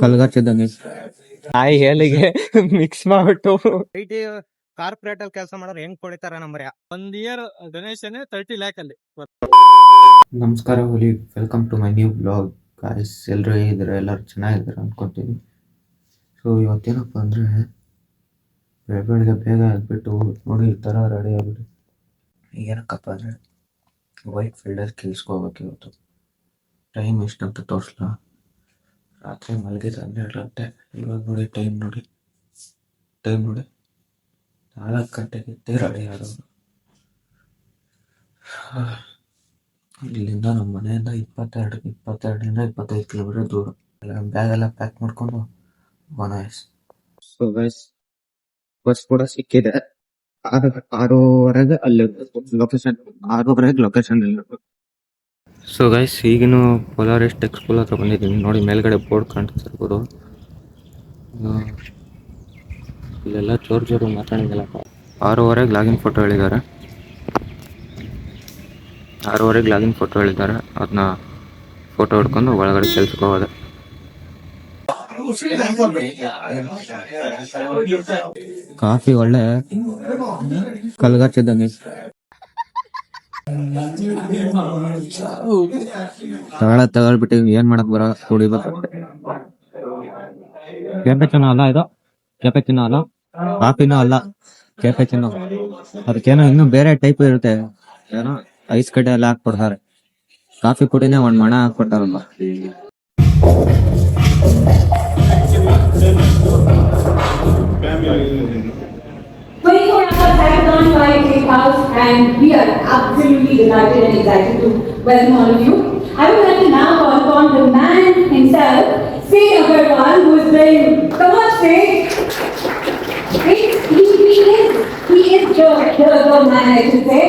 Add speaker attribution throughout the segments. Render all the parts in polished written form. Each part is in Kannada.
Speaker 1: ಕಲ್ಗಚ್ಚಿದ್ದಂಗೆ ನಾಯಿ ಹೇಳಿಗೆ ಮಿಕ್ಸ್ ಮಾಡ್ಬಿಟ್ಟು ಐಟಿ ಕಾರ್ಪೊರೇಟ್ ಅಲ್ಲಿ ಕೆಲಸ ಮಾಡೋರು ಹೆಂಗ್ ಕೊಡಿತಾರ ನಮ್ರೆ 1 ಇಯರ್ ಡೊನೇಷನ್ 30 lakh ಅಲ್ಲಿ.
Speaker 2: ನಮಸ್ಕಾರ ಹುಲಿ, welcome to my new blog guys. ಎಲ್ಲರೂ ಹೇಗಿದ್ದಾರೆ? ಎಲ್ಲರೂ ಚೆನ್ನಾಗಿದ್ದಾರೆ ಅಂದ್ಕೊತೀನಿ. ಸೊ ಇವತ್ತೇನಪ್ಪ ಅಂದರೆ ಬೆಳಗ್ಗೆ ಬೇಗ ಆಗಿಬಿಟ್ಟು ನೋಡಿ ಈ ಥರ ರೆಡಿ ಆಗಿಬಿಟ್ಟು ಏನಕ್ಕಪ್ಪ ಅಂದರೆ ವೈಟ್ ಫೀಲ್ಡಲ್ಲಿ ಕೆಲ್ಸ್ಕೋಬೇಕು ಇವತ್ತು. ಟೈಮ್ ಎಷ್ಟಂತ ತೋರಿಸ್ಲಾ? ರಾತ್ರಿ ಮಲಗಿದ 12 ಗಂಟೆ. ಇವಾಗ ನೋಡಿ ಟೈಮ್ ನೋಡಿ 4 ಗಂಟೆಗೆ ರೆಡಿ ಆಗೋದು. ಇಲ್ಲಿಂದ ನಮ್ಮ ಮನೆಯಿಂದ 22ರಿಂದ 25 ಕಿಲೋಮೀಟರ್ ದೂರ. ಬ್ಯಾಗ್ ಎಲ್ಲ ಪ್ಯಾಕ್ ಮಾಡ್ಕೊಂಡು ಸೊ ಗೈಸ್, ಬಸ್ ಕೂಡ ಸಿಕ್ಕಿದೆ. 6:30 ಅಲ್ಲಿ ಲೊಕೇಶನ್ 6:30 ಲೊಕೇಶನ್. ಸೊ ಗೈಸ್, ಈಗಿನ ಪೊಲಾರಿಸ್ ಟೆಕ್ಸ್ಪೋಲ್ ಹತ್ರ ಬಂದಿದ್ದೀನಿ. ನೋಡಿ ಮೇಲ್ಗಡೆ ಬೋರ್ಡ್ ಕಾಣಿಸ್ತಿರ್ಬೋದು. ಇಲ್ಲೆಲ್ಲ ಜೋರು ಮಾತಾಡಿದೆಲ್ಲ 6:30 ಲಾಗಿನ್ ಫೋಟೋ ಹೇಳಿದ್ದಾರೆ. 6:30 ಲಾಗಿನ್ ಫೋಟೋ ಹೇಳಿದ್ದಾರೆ. ಅದನ್ನ ಫೋಟೋ ಹಿಡ್ಕೊಂಡು ಒಳಗಡೆ ಕೆಲ್ಸಕ್ಕೆ ಹೋದೆ. ಕಾಫಿ ಒಳ್ಳೆ ಕಲ್ಗಚ್ಚಿದ್ದಂಗೆ ತಗೊಳ್ಬಿಟ್ಟು ಏನ್ ಮಾಡಕ್ ಬರ ಕುಡಿಬೇಕು. ಕೆಫೆಚಿನೋ ಅಲ್ಲ ಇದು, ಕೆಫೆಚಿನೋ ಅಲ್ಲ, ಕಾಫಿನೂ ಅಲ್ಲ, ಕೆಫೆಚಿನೋ. ಅದಕ್ಕೇನೋ ಇನ್ನೂ ಬೇರೆ ಟೈಪ್ ಇರುತ್ತೆ, ಏನೋ ಐಸ್ ಕಡ್ಡೆ ಎಲ್ಲ ಹಾಕ್ಕೊಡ್ತಾರೆ. ಕಾಫಿ ಪುಡಿನೇ ಒಂದ್ ಮಣ ಹಾಕ್ಕೊಡ್ತಾರಲ್ಲ.
Speaker 3: And we are absolutely delighted and excited to welcome all of you. I would like to now call upon the man himself, Say Agarwal, who has been, come on, Say. He is the man, I should say.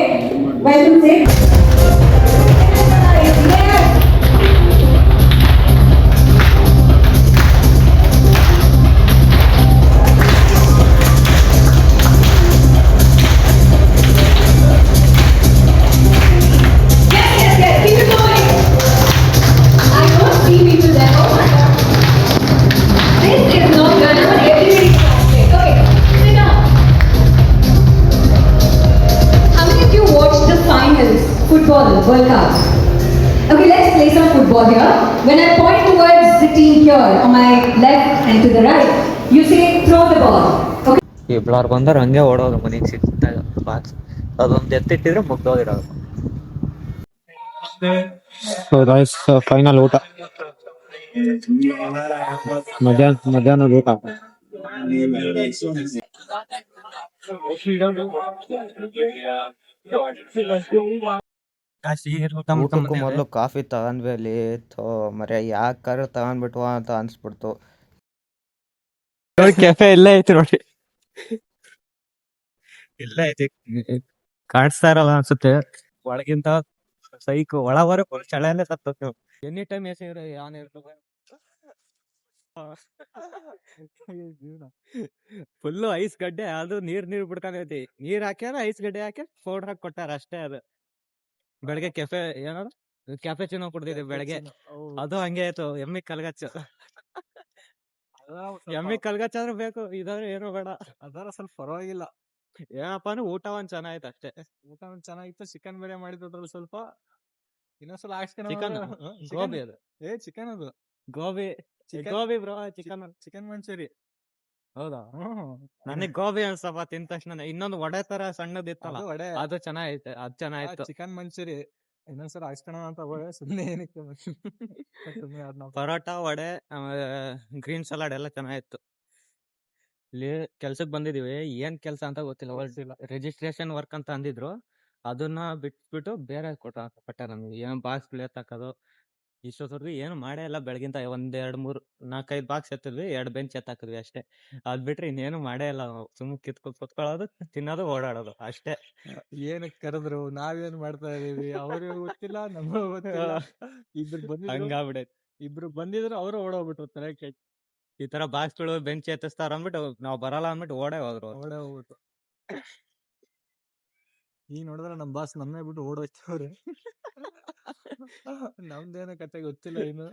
Speaker 3: Welcome, Say. World Cup. Okay, let's play some football here. When I point towards the team here on my left and to the right, you say throw the ball. Okay.
Speaker 1: ಇಬ್ಳಾರ್ ಬಂದ್ರೆ ಹಂಗೆ ಓಡೋದು ಮನೆಗೆ ಸಿಗ್ತಾ ಬಾಕ್ಸ್. ಅದೊಂದು ಎತ್ತಿಟ್ಟಿದ್ರೆ ಮುಗ್ದೋದಿರೋದು. ಫೈನಲ್ ಊಟ ಮಧ್ಯಾಹ್ನದ ಊಟ. ಮೊದಲು ಕಾಫಿ ತಗೊಂಡ್ವಿ ಅಲ್ಲಿ. ಮರ್ಯ ಯಾಕಾರ ತಗೊಂಡ್ಬಿಟ್ವ ಅಂತ ಅನ್ಸ್ಬಿಡ್ತು. ಕೆಫೆ ಇಲ್ಲೇ ಐತಿ ನೋಡಿ, ಇಲ್ಲೇ ಐತಿ, ಕಾಣಿಸ್ತಾ ಇರಲ್ಲ ಅನ್ಸುತ್ತೆ. ಒಳಗಿಂತ ಸೈಕ್ ಒಳವರೆ ಚಳನೆ ಸತ್ತು. ಎನಿ ಟೈಮ್ ಎಸಿದ್ರೆ ಯಾನ್ ಇರ್ತದೆ. ಫುಲ್ಲು ಐಸ್ ಗಡ್ಡೆ, ಅದು ನೀರ್ ಬಿಡ್ಕೊಂಡೈತಿ. ನೀರ್ ಹಾಕ್ಯಾರ, ಐಸ್ ಗಡ್ಡೆ ಹಾಕಿ ಪೌಡರ್ ಹಾಕಿ ಕೊಟ್ಟಾರ ಅಷ್ಟೇ. ಅದು ಬೆಳಗ್ಗೆ ಕೆಫೆ ಏನದು ಕೆಫೆ ಚಿನ್ನೋ ಕುಡ್ದಿದ್ವಿ ಬೆಳಗ್ಗೆ. ಅದು ಹಂಗೆ ಆಯ್ತು. ಎಮ್ಮಿ ಕಲ್ಗಚ್ಚ ಆದ್ರೆ ಬೇಕು, ಇದಾದ್ರೆ ಏನೋ ಬೇಡ. ಅದರ ಸ್ವಲ್ಪ ಪರವಾಗಿಲ್ಲ. ಏನಪ್ಪ ಅಂದ್ರೆ ಊಟ ಒಂದ್ ಚೆನ್ನಾಗಿತ್ತು ಅಷ್ಟೇ. ಊಟ ಒಂದ್ ಚೆನ್ನಾಗಿತ್ತು. ಚಿಕನ್ ಬೇರೆ ಮಾಡಿದ್ರು ಸ್ವಲ್ಪ. ಇನ್ನೊಂದ್ಸಲ ಚಿಕನ್ ಗೋಬಿ. ಅದು ಚಿಕನ್, ಅದು ಗೋಬಿ ಬ್ರೋ. ಚಿಕನ್ ಮಂಚೂರಿ. ಹೌದಾ? ನನಗೆ ಗೋಬಿ ಅನ್ಸಪ್ಪ ತಿಂದ ತಕ್ಷಣ. ಇನ್ನೊಂದು ವಡೆ ತರ ಸಣ್ಣದಿತ್ತಲ್ಲ, ಅದು ಚೆನ್ನಾಗೈತೆ. ಅದ್ ಚೆನ್ನಾಗಿತ್ತು. ಚಿಕನ್ ಮಂಚೂರಿ ಇನ್ನೊಂದ್ಸಲ ಹಾಕ್ಸ್ಕೊಳ ಅಂತ ಸುಮ್ಮನೆ ಏನಕ್ಕೆ. ಪರೋಟ, ವಡೆ, ಗ್ರೀನ್ ಸಲಾಡ್ ಎಲ್ಲ ಚೆನ್ನಾಗಿತ್ತು. ಇಲ್ಲಿ ಕೆಲ್ಸಕ್ ಬಂದಿದೀವಿ. ಏನ್ ಕೆಲ್ಸ ಅಂತ ಗೊತ್ತಿಲ್ಲ. ರಿಜಿಸ್ಟ್ರೇಷನ್ ವರ್ಕ್ ಅಂತ ಅಂದಿದ್ರು. ಅದನ್ನ ಬಿಟ್ಬಿಟ್ಟು ಬೇರೆ ಕೊಟ್ಟ ನಮ್ಗೆ. ಏನ್ ಬಾಕ್ಸ್ ಎತ್ತಾಕೋದು, ಇಷ್ಟೊತ್ತವರೆಗೂ ಏನು ಮಾಡೇ ಇಲ್ಲ. ಬೆಳಗಿಂತ 4-5 ಬಾಕ್ಸ್ ಎತ್ತಿದ್ವಿ, 2 ಬೆಂಚ್ ಎತ್ತಾಕಿದ್ವಿ ಅಷ್ಟೇ. ಅದ್ ಬಿಟ್ರೆ ಇನ್ನೇನು ಮಾಡೇ ಇಲ್ಲ. ಸುಮ್ಮನೆ ಕುತ್ಕೊಳ್ಳೋದು, ತಿನ್ನೋದು, ಓಡಾಡೋದು ಅಷ್ಟೇ. ಏನಕ್ಕೆ ಕರೆದ್ರು, ನಾವೇನ್ ಮಾಡ್ತಾ ಇದೀವಿ ಅವ್ರಿಗೂ ಗೊತ್ತಿಲ್ಲ, ನಮಗೂ ಗೊತ್ತಿಲ್ಲ. ಹಂಗಾಗ್ಬಿಡೈತಿ. ಇಬ್ರು ಬಂದಿದ್ರು, ಅವರು ಓಡೋಗ್ಬಿಟ್ರು. ತಲೆ ಕೆಟ್ಟ ಈ ತರ ಬಾಕ್ಸ್ಗಳು ಬೆಂಚ್ ಎತ್ತಿಸ್ತಾರ ಅಂದ್ಬಿಟ್ಟು ನಾವ್ ಬರಲ್ಲ ಅಂದ್ಬಿಟ್ಟು ಓಡೇ ಹೋಗ್ಬಿಟ್ಟು. ಈಗ ನೋಡಿದ್ರೆ ನಮ್ ಬಾಸ್ ನಮ್ಮೇ ಬಿಟ್ಟು ಓಡೋಯ್ತವ್ರೆ. ನಮ್ದೇನೋ ಕತೆ ಗೊತ್ತಿಲ್ಲ ಇನ್ನು.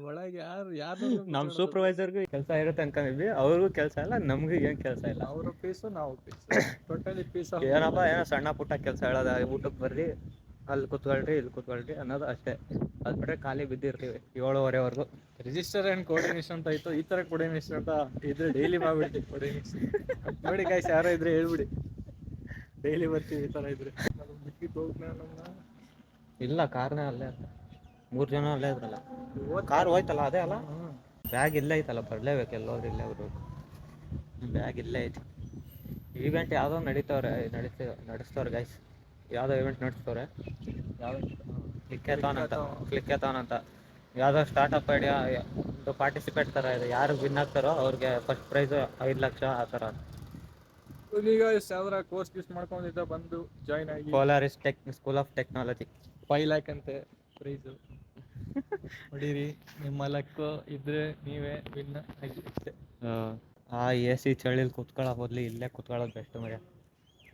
Speaker 4: ಒಳಗೆ ಯಾರು
Speaker 1: ನಮ್ ಸೂಪರ್ವೈಸರ್ಗೂ ಕೆಲಸ ಇರುತ್ತೆ ಅನ್ಕೊಂಡಿದ್ವಿ, ಅವ್ರಿಗೂ ಕೆಲಸ ಇಲ್ಲ, ನಮ್ಗೂ ಏನ್ ಕೆಲಸ ಇಲ್ಲ.
Speaker 4: ಅವರು ಪೀಸು ನಾವು ಪೀಸು, ಟೋಟಲಿ ಪೀಸ್ ಆಫ್
Speaker 1: ಏನಪ್ಪ ಏನೋ ಸಣ್ಣ ಪುಟ್ಟ ಕೆಲಸ ಹೇಳೋದ, ಊಟಕ್ಕೆ ಬರ್ರಿ, ಅಲ್ಲಿ ಕೂತ್ಕೊಳ್ರಿ, ಇಲ್ಲಿ ಕೂತ್ಕೊಳ್ರಿ ಅನ್ನೋದು ಅಷ್ಟೇ. ಅದ್ ಬಿಟ್ರೆ ಖಾಲಿ ಬಿದ್ದಿರ್ತೀವಿ 7:30ವರೆಗೂ.
Speaker 4: ರಿಜಿಸ್ಟರ್ ಅಂಡ್ ಕೋಆರ್ಡಿನೇಷನ್ ಅಂತ ಇತ್ತು, ಈ ತರ ಕೋಆರ್ಡಿನೇಷನ್ ಅಂತ ಇದ್ರೆ ಡೈಲಿ ಮಾಡ್ಬಿಡ್ತೀವಿ ಕೋಆರ್ಡಿನೇಷನ್. ನೋಡಿ ಗಾಯ್ಸ್, ಯಾರೋ ಇದ್ರೆ ಹೇಳ್ಬಿಡಿ, ಡೈಲಿ ಬರ್ತೀವಿ ಈ ತರ ಇದ್ರೆ.
Speaker 1: ಇಲ್ಲ, ಕಾರ್ನೇ ಅಲ್ಲೇ ಅಲ್ಲ, 3 ಜನ ಅಲ್ಲೇ ಇದ್ರಲ್ಲ. ಕಾರ್ ಹೋಯ್ತಲ್ಲ ಅದೇ ಅಲ್ಲ, ಬ್ಯಾಗ್ ಇಲ್ಲೇ ಐತಲ್ಲ, ಬರ್ಲೇಬೇಕು ಎಲ್ಲೋದ್ರು ಇಲ್ಲೇ ಬರ್ಬೇಕು. ಬ್ಯಾಗ್ ಇಲ್ಲೇ ಐತಿ. ಈವೆಂಟ್ ಯಾವುದೋ ನಡೆಸ್ತವ್ರೆ ಗೈಸ್, ಯಾವುದೋ ಇವೆಂಟ್ ನಡೆಸ್ತವ್ರೆ. ಕ್ಲಿಕ್ಕೆಥಾನ್ ಅಂತ ಯಾವುದೋ ಸ್ಟಾರ್ಟಪ್ ಐಡಿಯಾ ಒಂದು ಪಾರ್ಟಿಸಿಪೇಟ್ ಥರ ಇದೆ. ಯಾರು ವಿನ್ ಆಗ್ತಾರೋ ಅವ್ರಿಗೆ ಫಸ್ಟ್ ಪ್ರೈಸ್ 5 ಲಕ್ಷ ಆ ಥರ.
Speaker 4: ಈಗ ಯಾವ್ದಾರ ಕೋರ್ಸ್ ಯೂಸ್ ಮಾಡ್ಕೊಂಡಿದ್ದ ಬಂದು ಜಾಯ್ನ್ ಆಗಿ.
Speaker 1: ಕೋಲಾರಿಸ್ ಸ್ಕೂಲ್ ಆಫ್ ಟೆಕ್ನಾಲಜಿ
Speaker 4: 5 ಲ್ಯಾಕ್ ಅಂತೆ ಪ್ರೈಸು. ಹೊಡೀರಿ, ನಿಮ್ಮ ಲಕ್ಕು ಇದ್ರೆ ನೀವೇ ವಿನ್ ಆಗಿ ಅಷ್ಟೇ.
Speaker 1: ಆ AC ಚಳಿಲಿ ಕುತ್ಕೊಳ್ಳೋ ಬದಲು ಇಲ್ಲೇ ಕುತ್ಕೊಳ್ಳೋದು ಬೆಸ್ಟ್ ಮರ್ಯ,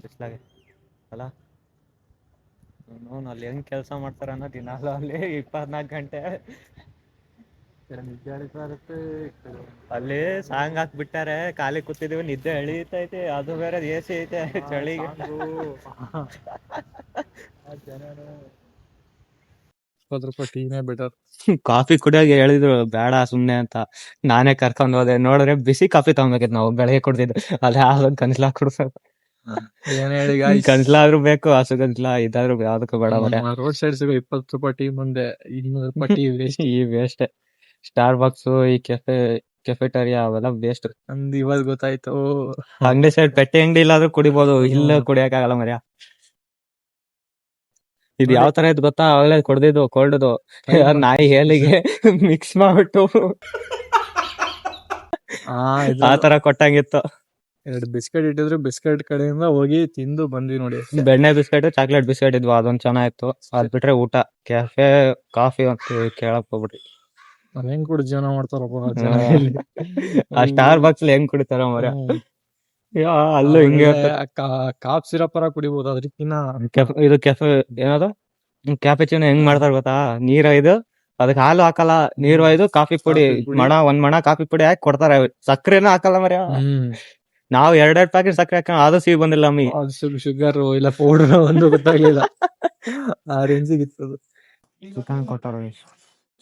Speaker 1: ಬಿಸ್ಲಾಗೆ ಅಲ್ಲ. ನೋನು ಅಲ್ಲಿ ಹೆಂಗೆ ಕೆಲಸ ಮಾಡ್ತಾರೆ ಅನ್ನೋ ದಿನಾಲು ಅಲ್ಲಿ 24 ಗಂಟೆ
Speaker 4: ನಿದ್ದೆ ಬರುತ್ತೆ.
Speaker 1: ಅಲ್ಲಿ ಸಾಂಗ್ ಹಾಕ್ಬಿಟ್ಟಾರೆ, ಖಾಲಿ ಕೂತಿದೀವಿ, ನಿದ್ದೆ ಎಳೀತೈತಿ, ಅದು ಬೇರೆ AC ಐತೆ ಚಳಿಗೆ.
Speaker 4: ಟೀನೇ ಬೆಟರ್.
Speaker 1: ಕಾಫಿ ಕುಡಿಯೋಕೆ ಹೇಳಿದ್ರು, ಬೇಡ ಸುಮ್ನೆ ಅಂತ ನಾನೇ ಕರ್ಕೊಂಡು ಹೋದೆ. ನೋಡಿದ್ರೆ ಬಿಸಿ ಕಾಫಿ ತಗೊಂಬೇಕಿತ್ತು, ನಾವು ಬೆಳಗ್ಗೆ ಕುಡ್ದಿದ್ದು. ಅದೇ ಆಗೋದು ಕನ್ಸ್ಲಾ ಕುಡ್ಸೋದು.
Speaker 4: ಏನ್ ಹೇಳಿ
Speaker 1: ಕನ್ಸ್ಲಾದ್ರೂ ಬೇಕು, ಹಸು ಕನ್ಸ್ಲಾ ಇದಾದ್ರೂ ಯಾವ್ದಕ್ಕೂ ಬೇಡ ಮರೆ.
Speaker 4: ರೋಡ್ ಸೈಡ್ ಸಿಗೋ 20 ರೂಪಾಯಿ ಟೀ ಮುಂದೆ 200 ರೂಪಾಯಿ ಟೀ ವೇಸ್ಟ್.
Speaker 1: ಈ ವೇಸ್ಟ್. ಸ್ಟಾರ್ ಬಾಕ್ಸ್, ಈ ಕೆಫೆಟೇರಿಯಾ ಅವೆಲ್ಲ ವೇಸ್ಟ್.
Speaker 4: ನಂದು ಇವಾಗ ಗೊತ್ತಾಯ್ತು.
Speaker 1: ಅಂಗಡಿ ಸೈಡ್ ಪೆಟ್ಟಿ ಅಂಗಡಿ ಇಲ್ಲಾದ್ರೂ ಕುಡಿಬೋದು, ಇಲ್ಲ ಕುಡಿಯಕ್ಕಾಗಲ್ಲ ಮರ್ಯ. ಇದು ಯಾವ ತರ ಇದ್ ಗೊತ್ತಾ, ಒಳ್ಳೆ ಕೊಡ್ದಿದ್ದು ಕೋಲ್ಡ್ದು ನಾಯಿ ಹೇಲಿಗೆ ಮಿಕ್ಸ್ ಮಾಡ್ಬಿಟ್ಟು ಆ ತರ ಕೊಟ್ಟಂಗಿತ್ತು.
Speaker 4: 2 ಬಿಸ್ಕೆಟ್ ಇಟ್ಟಿದ್ರು, ಬಿಸ್ಕೆಟ್ ಕಡೆಯಿಂದ ಹೋಗಿ ತಿಂದು ಬಂದ್ವಿ ನೋಡಿ.
Speaker 1: ಬೆಣ್ಣೆ ಬಿಸ್ಕೆಟ್, ಚಾಕ್ಲೇಟ್ ಬಿಸ್ಕೆಟ್ ಇದ್ವು, ಅದೊಂದ್ ಚೆನ್ನಾಗಿತ್ತು. ಅದ್ ಬಿಟ್ರೆ ಊಟ, ಕೆಫೆ ಕಾಫಿ ಅಂತ ಕೇಳಕ್ ಹೋಗ್ಬಿಟ್ರಿ.
Speaker 4: ಹೆಂಗ್ ಕೂಡ ಜೀವನ ಮಾಡ್ತಾರಪ್ಪ
Speaker 1: ಆ ಸ್ಟಾರ್ ಬಾಕ್ಸ್ ಹೆಂಗ್ ಕುಡಿತಾರ ಮರ. ಅಲ್ಲೂ ಹಿಂಗೆ
Speaker 4: ಕಾಫ್ ಸಿರಪ್ ಕುಡಿಬಹುದು. ಅದಕ್ಕಿನ್ನ
Speaker 1: ಇದು ಕೆಫೆ ಏನದು ಕ್ಯಾಪೆಚಿನೋ ಹೆಂಗ್ ಮಾಡ್ತಾರ ಗೊತ್ತಾ, ನೀರ್ ಒಯ್ದು ಅದಕ್ಕೆ ಹಾಲು ಹಾಕಲ್ಲ, ನೀರ್ ಒಯ್ದು ಕಾಫಿ ಪುಡಿ ಒಂದ್ ಮಣ ಕಾಫಿ ಪುಡಿ ಹಾಕಿ ಕೊಡ್ತಾರೆ. ಸಕ್ಕರೆನೂ ಹಾಕಲ್ಲ ಮರ್ಯ. ನಾವು 2 ಪ್ಯಾಕೆಟ್ ಸಕ್ಕರೆ ಹಾಕ, ಅದು ಸಿಹಿ ಬಂದಿಲ್ಲ ಅಮ್ಮಿ.
Speaker 4: ಶುಗರ್ ಇಲ್ಲ ಪೌಡರ್ ಒಂದು ಗೊತ್ತಾಗ್ಲಿಲ್ಲ, ಆ ರೇಂಜಿಗೆ ಇತ್ತು.
Speaker 2: ಚಿಕನ್ ಕೊಟ್ಟಾರ,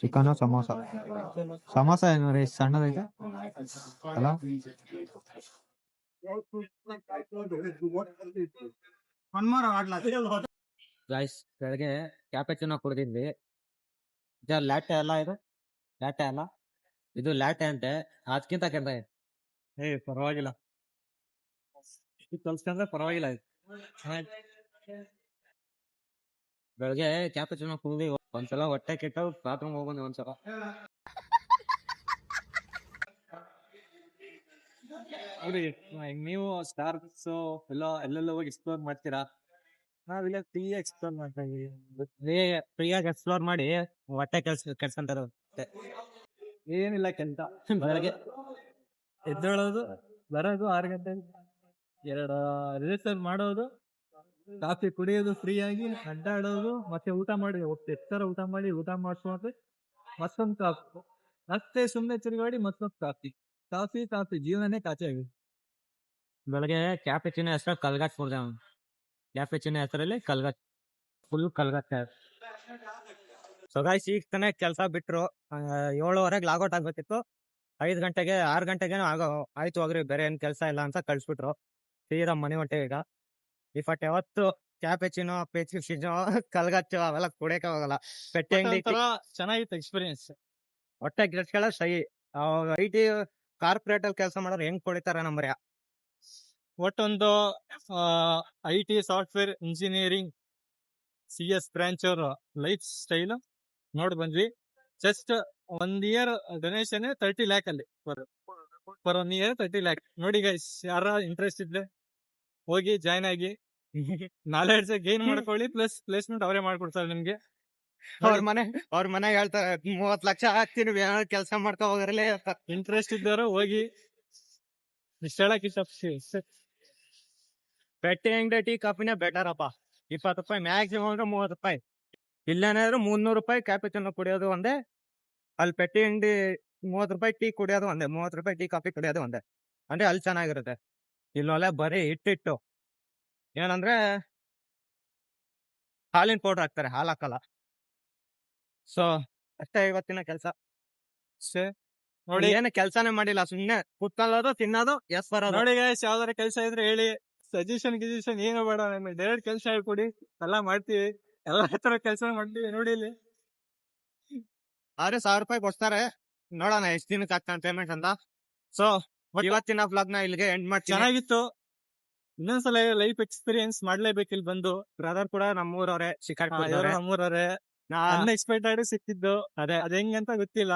Speaker 2: ಚಿಕನ್ ಸಮೋಸ ಏನು ರೀ, ಸಣ್ಣದೈತೆ ಅಲ್ಲ.
Speaker 1: ಗೈಸ್, ಬೆಳಗ್ಗೆ ಕ್ಯಾಪೆಚಿನೋ ಕುಡಿದಿದ್ವಿ. ಲ್ಯಾಟೆ ಅಲ್ಲ, ಇದು ಲ್ಯಾಟೆ ಅಲ್ಲ, ಇದು ಲ್ಯಾಟೆ ಅಂತೆ. ಅದಕ್ಕಿಂತ ಕೆಟ್ಟ.
Speaker 4: ಪರವಾಗಿಲ್ಲ, ಕಲ್ಸ್ಕೊಂಡ್ರೆ ಪರವಾಗಿಲ್ಲ.
Speaker 1: ಬೆಳಗ್ಗೆ ಕ್ಯಾಪೆಚಿನೋ ಕುಡಿದ್ವಿ, ಒಂದ್ಸಲ ಹೊಟ್ಟೆ ಕೆಟ್ಟ ಬಾತ್ರೂಮ್ ಹೋಗ್ಬಂದೆ ಒಂದ್ಸಲ.
Speaker 4: ನೀವು ಸ್ಟಾರ್ಸ್ ಎಲ್ಲೆಲ್ಲ ಹೋಗಿ ಎಕ್ಸ್ಪ್ಲೋರ್ ಮಾಡ್ತೀರಾ, ನಾವಿಲ್ಲ ಫ್ರೀ ಎಕ್ಸ್ಪ್ಲೋರ್ ಮಾಡ್ತಾ ಇದೀವಿ.
Speaker 1: ಫ್ರೀಯಾಗಿ ಎಕ್ಸ್ಪ್ಲೋರ್ ಮಾಡಿ ಹೊಟ್ಟೆ ಕೆಲ್ಸಂತಾರ.
Speaker 4: ಏನಿಲ್ಲ ಕೆಲ್ಸ,
Speaker 1: ಬೆಳಗ್ಗೆ
Speaker 4: ಎದ್ದೇಳೋದು, ಬರೋದು 6 ಗಂಟೆ, 2 ರಿಜಿಸ್ಟರ್ ಮಾಡೋದು, ಕಾಫಿ ಕುಡಿಯೋದು, ಫ್ರೀ ಆಗಿ ಅಡ್ಡಾಡೋದು, ಮತ್ತೆ ಊಟ ಮಾಡಿ ಎತ್ತರ ಊಟ ಮಾಡಿಸ್ಕೊಂಡ್ರೆ ಮತ್ತೊಂದು ಕಾಫಿ, ಮತ್ತೆ ಸುಮ್ಮನೆ ತಿರುಗಾಡಿ ಮತ್ತೊಂದು ಕಾಫಿ. ಜೀವನನೇ ಕಾಚೆ ಆಗಿದೆ.
Speaker 1: ಬೆಳಗ್ಗೆ ಕ್ಯಾಪೆಚಿನೋ ಹೆಸರು ಕಲ್ಗಟ್ ಕೊಡ್ದೆ. ಕ್ಯಾಪೆಚಿನೋ ಹೆಸರಲ್ಲಿ ಕಲ್ಗಟ್, ಫುಲ್ ಕಲ್ಗಟ್. ಸೊ ಗೈಸ್, ಈಗ ತಾನೇ ಕೆಲಸ ಬಿಟ್ರು, 7:30ಗೆ ಲಾಗೌಟ್ ಆಗ್ಬೇಕಿತ್ತು. 5 ಗಂಟೆಗೆ 6 ಗಂಟೆಗೆ ಆಯ್ತು ಹೋಗ್ರಿ, ಬೇರೆ ಏನ್ ಕೆಲಸ ಇಲ್ಲ ಅಂತ ಕಳ್ಸ್ಬಿಟ್ರು. ಸೀದಾ ಮನೆ ಹೊಟ್ಟೆ. ಈಗ ಇಫಟ್ ಯಾವತ್ತು ಕ್ಯಾಪೆಚಿನೋ, ಪೆಚಿನೋ, ಕಲ್ಗಚ್ಚು ಅವೆಲ್ಲ ಕುಡಿಯಕ್ಕೆ ಹೋಗಲ್ಲ. ಪೆಟ್ಟಿ ಅಂಗಡಿ
Speaker 4: ಚೆನ್ನಾಗಿತ್ತು ಎಕ್ಸ್ಪೀರಿಯನ್ಸ್.
Speaker 1: ಹೊಟ್ಟೆ ಗಿಡ್ಸ್ಕೊಳ್ಳೋ ಸಹಿ. IT ಕಾರ್ಪೊರೇಟ್ ಅಲ್ಲಿ ಕೆಲಸ ಮಾಡೋರು ಹೆಂಗ್ ಕುಡಿತಾರ ನಮ್ರ.
Speaker 4: ಒಟ್ಟೊಂದು IT software engineering CS branch ಅವ್ರ ಲೈಫ್ ಸ್ಟೈಲ್ ನೋಡಿ ಬಂದ್ವಿ. ಜಸ್ಟ್ 1 ಇಯರ್ ಡೊನೇಷನ್ 30 lakh ಅಲ್ಲಿ, ಫರ್ 1 ಇಯರ್ 30 lakh. ನೋಡಿ ಗೈಸ್, ಯಾರ ಇಂಟ್ರೆಸ್ಟ್ ಇದ್ರೆ ಹೋಗಿ ಜಾಯ್ನ್ ಆಗಿ ನಾಲೆಡ್ಜ್ ಗೇನ್ ಮಾಡ್ಕೊಳ್ಳಿ, ಪ್ಲಸ್ ಪ್ಲೇಸ್ಮೆಂಟ್ ಅವರೇ ಮಾಡ್ಕೊಡ್ತಾರೆ ನಿಮ್ಗೆ.
Speaker 1: ಅವ್ರ ಮನೆ ಹೇಳ್ತಾರೆ 30 ಲಕ್ಷ ಹಾಕ್ತೀನಿ, ಕೆಲಸ ಮಾಡ್ಕೊ ಹೋಗ್ರಲ್ಲೇ.
Speaker 4: ಇಂಟ್ರೆಸ್ಟ್ ಇದ್ದಾರೋ ಹೋಗಿ. ಇಷ್ಟ ಹೇಳಕ್
Speaker 1: ಪೆಟ್ಟಿ ಅಂಗಡಿ ಟೀ ಕಾಫಿನೇ ಬೆಟರ್ ಅಪ್ಪ. 20 ರೂಪಾಯಿ ಮ್ಯಾಕ್ಸಿಮಮ್ ಅಂದ್ರೆ 30 ರೂಪಾಯಿ. ಇಲ್ಲೇನಾದ್ರು 300 ರೂಪಾಯಿ ಕ್ಯಾಪೆಚಿನೋ ಕುಡಿಯೋದು ಒಂದೇ. ಅಲ್ಲಿ ಪೆಟ್ಟಿ ಅಂಗಡಿ 30 ರೂಪಾಯಿ ಟೀ ಕುಡಿಯೋದು ಒಂದೇ, 30 ರೂಪಾಯಿ ಟೀ ಕಾಫಿ ಕುಡಿಯೋದು ಒಂದೇ. ಅಂದ್ರೆ ಅಲ್ಲಿ ಚೆನ್ನಾಗಿರುತ್ತೆ. ಇಲ್ಲೊಲೆ ಬರೀ ಹಿಟ್ಟಿಟ್ಟು ಏನಂದ್ರೆ ಹಾಲಿನ ಪೌಡರ್ ಹಾಕ್ತಾರೆ, ಹಾಲು ಹಾಕಲ್ಲ. ಸೊ ಅಷ್ಟೇ ಇವತ್ತಿನ ಕೆಲಸ.
Speaker 4: ನೋಡಿ
Speaker 1: ಏನು ಕೆಲಸನೇ ಮಾಡಿಲ್ಲ, ಸುಮ್ನೆ ಕುತ್ಕೊಳ್ಳೋದು, ತಿನ್ನೋದು, ಎಸ್ ಬರೋದು.
Speaker 4: ನೋಡಿ ಗೈಸ್, ಯಾವ್ದಾರ ಕೆಲಸ ಇದ್ರೆ ಹೇಳಿ. ಸಜೆಷನ್ ಏನು ಬೇಡ, ನಮಗೆ ಡೈರೆಕ್ಟ್ ಕೆಲಸ ಹೇಳ್ಕೊಡಿ, ಎಲ್ಲ ಮಾಡ್ತೀವಿ. ಎಲ್ಲ ತರ ಕೆಲಸ ಮಾಡ್ತೀವಿ. ನೋಡಿ ಇಲ್ಲಿ
Speaker 1: ಆದ್ರೆ 1000 ರೂಪಾಯಿ ಕೊಡ್ತಾರೆ, ನೋಡೋಣ ಎಷ್ಟ್ ದಿನಕ್ಕೆ ಆಗ್ತಾನೆ ಪೇಮೆಂಟ್ ಅಂತ. ಸೊ ಇವತ್ತಿನ ವ್ಲಾಗ್ ನ ಇಲ್ಲಿಗೆ ಎಂಡ್ ಮಾಡ್ತೀನಿ.
Speaker 4: ಚೆನ್ನಾಗಿತ್ತು. ಇನ್ನೊಂದ್ಸಲ ಲೈಫ್ ಎಕ್ಸ್ಪೀರಿಯನ್ಸ್ ಮಾಡ್ಲೇಬೇಕು ಇಲ್ಲಿ ಬಂದು.
Speaker 1: ಬ್ರದರ್ ಕೂಡ ನಮ್ಮೂರವ್ರೆ,
Speaker 4: ಇವ್ರು
Speaker 1: ಶಿಕಾರ್ಪುರದವ್ರೆ.
Speaker 4: ನಮ್ಮೂರವ್ರೆ. ಅನ್ಎಕ್ಸ್ಪೆಕ್ಟೆಡ್ ಸಿಕ್ಕಿದ್ದು. ಅದ್ ಹೆಂಗಂತ ಗೊತ್ತಿಲ್ಲ.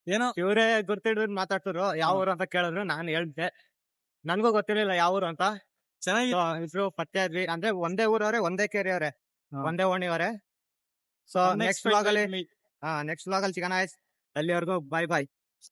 Speaker 4: ಏನೋ
Speaker 1: ಇವರೇ ಗುರ್ತಿಡಿದ್ ಮಾತಾಡ್ತಿದ್ರು ಯಾವ ಊರು ಅಂತ ಕೇಳಿದ್ರು, ನಾನು ಹೇಳ್ದೆ ನನ್ಗೂ ಗೊತ್ತಿರ್ಲಿಲ್ಲ ಯಾವ ಊರು ಅಂತ.
Speaker 4: ಚೆನ್ನಾಗಿತ್ತು.
Speaker 1: ಇಬ್ರು ಪತ್ತೆ ಆದ್ವಿ, ಅಂದ್ರೆ ಒಂದೇ ಊರವ್ರೆ, ಒಂದೇ ಕೇರಿ ಅವ್ರೆ, ಒಂದೇ ಓಣಿಯವ್ರೆ. ಸೊ ನೆಕ್ಸ್ಟ್ ವ್ಲಾಗ್ ಅಲ್ಲಿ ಸಿಗೋಣ. ಅಲ್ಲಿವರೆಗೂ ಬಾಯ್ ಬಾಯ್.